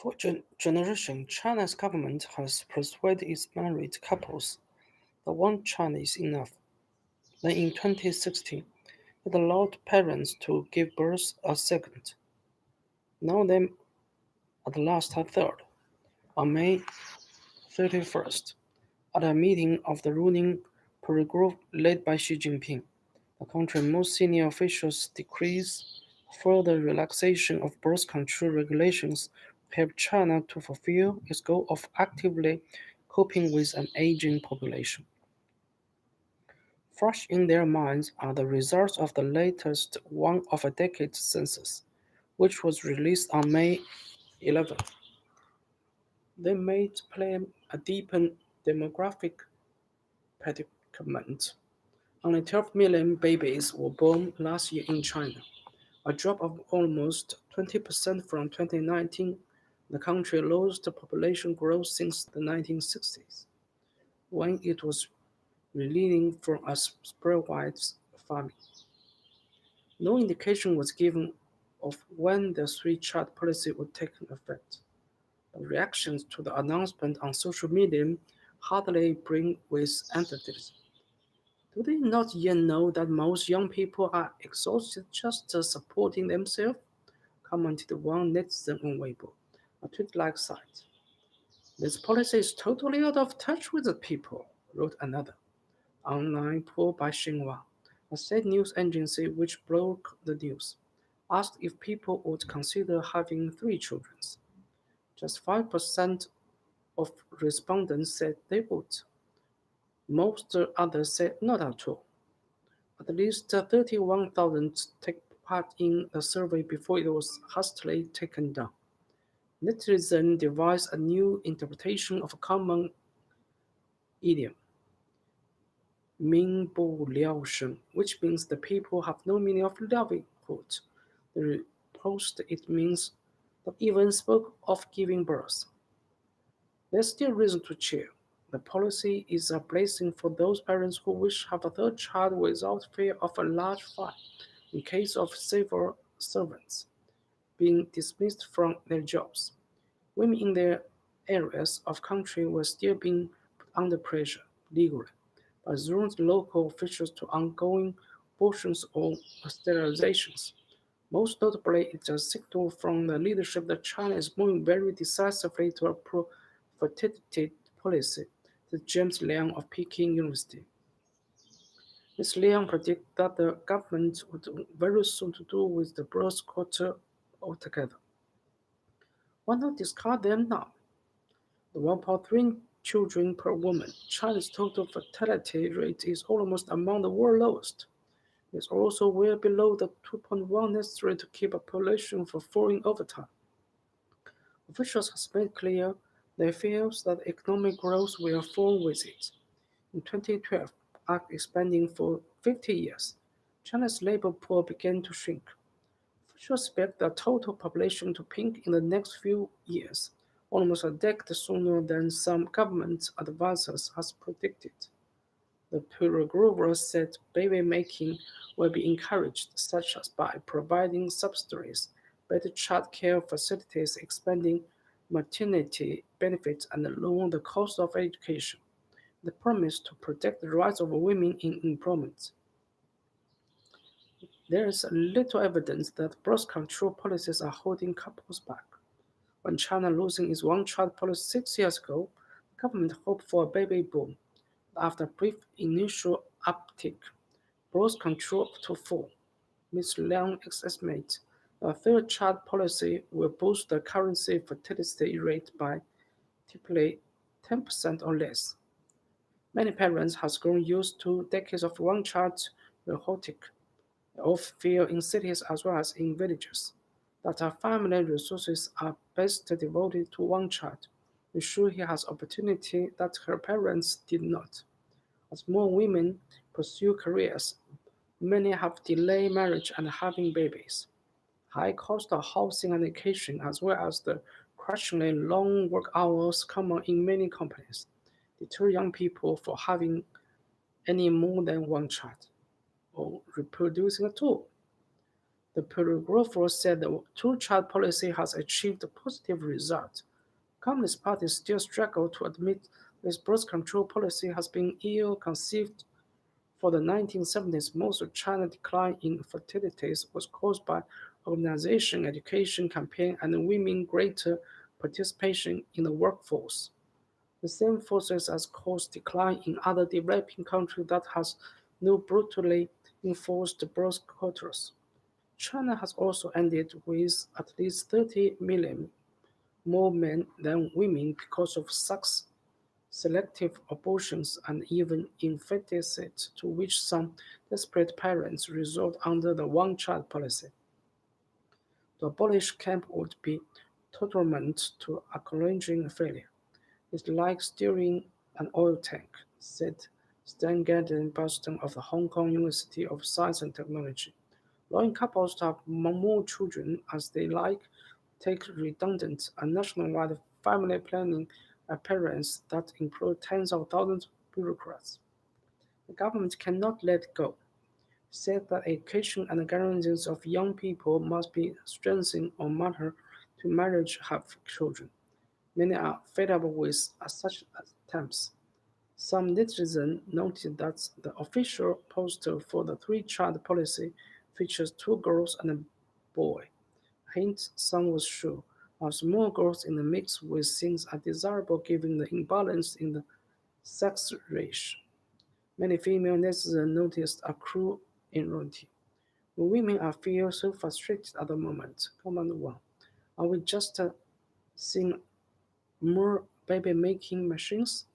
For generations, China's government has persuaded its married couples that one child is enough. Then in 2016, it allowed parents to give birth a second. Now then, at last a third. On May 31st, at a meeting of the ruling Politburo led by Xi Jinping, the country's most senior officials decrees further relaxation of birth control regulations help China to fulfill its goal of actively coping with an aging population. Fresh in their minds are the results of the latest one-of-a-decade census, which was released on May 11th. They made plain a deepened demographic predicament. Only 12 million babies were born last year in China, a drop of almost 20% from 2019. The country lowest population growth since the 1960s, when it was reeling from a spread-wide famine. No indication was given of when the three-child policy would take effect. The reactions to the announcement on social media hardly bring with enthusiasm. Do they not yet know that most young people are exhausted just supporting themselves? Commented one netizen on Weibo, a tweet-like site. This policy is totally out of touch with the people, wrote another online poll by Xinhua, a state news agency which broke the news, asked if people would consider having three children. Just 5% of respondents said they would. Most others said not at all. At least 31,000 took part in the survey before it was hastily taken down. Netizens devised a new interpretation of a common idiom, 民不聊生, which means the people have no meaning of livelihood. The post it means that even spoke of giving birth. There's still reason to cheer. The policy is a blessing for those parents who wish to have a third child without fear of a large fine in case of civil servants being dismissed from their jobs. Women in their areas of country were still being put under pressure legally by zones local officials to ongoing abortions or sterilizations. Most notably, it's a signal from the leadership that China is moving very decisively to a pro-fertility policy, said James Liang of Peking University. Ms. Liang predicted that the government would very soon to do with the birth quota altogether. Why not discard them now? The 1.3 children per woman, China's total fertility rate is almost among the world's lowest. It is also well below the 2.1 necessary to keep a population from falling over time. Officials have made clear they feel that economic growth will fall with it. In 2012, after expanding for 50 years, China's labor pool began to shrink. Officials expect the total population to peak in the next few years, almost a decade sooner than some government advisors has predicted. The Pyrogrover said baby making will be encouraged, such as by providing subsidies, better child care facilities, expanding maternity benefits, and lowering the cost of education. The promise to protect the rights of women in employment. There is little evidence that birth control policies are holding couples back. When China losing its one-child policy 6 years ago, the government hoped for a baby boom. After a brief initial uptick, birth control to fall. Ms. Liang estimates a third-child policy will boost the current fertility rate by typically 10% or less. Many parents have grown used to decades of one-child rhetoric. They often feel in cities as well as in villages that our family resources are best devoted to one child, ensure he has opportunity that her parents did not. As more women pursue careers, many have delayed marriage and having babies. High cost of housing and education, as well as the crushingly long work hours common in many companies, deter young people from having any more than one child or reproducing at all. The paragrapher said the two-child policy has achieved a positive result. Communist parties still struggle to admit this birth control policy has been ill-conceived. For the 1970s, most of China's decline in fertility was caused by urbanization, education campaign, and women greater participation in the workforce. The same forces as caused decline in other developing countries that has no brutally enforced birth quotas. China has also ended with at least 30 million more men than women because of sex selective abortions and even infanticide to which some desperate parents resort under the one-child policy. To abolish camp would be tantamount to acknowledging failure. It's like steering an oil tank, said Stan Garden Boston of the Hong Kong University of Science and Technology. Allowing couples to have more children as they like take redundant and nationwide family planning appearance that employ tens of thousands of bureaucrats. The government cannot let go. Said that education and guardians of young people must be strengthened on matter to marriage have children. Many are fed up with such attempts. Some netizens noted that the official poster for the three-child policy features two girls and a boy. Hint some was sure. As more girls in the mix with things are desirable given the imbalance in the sex ratio. Many female netizens noticed a cruel irony. Women are feel so frustrated at the moment. Comment 1. Are we just seeing more baby making machines?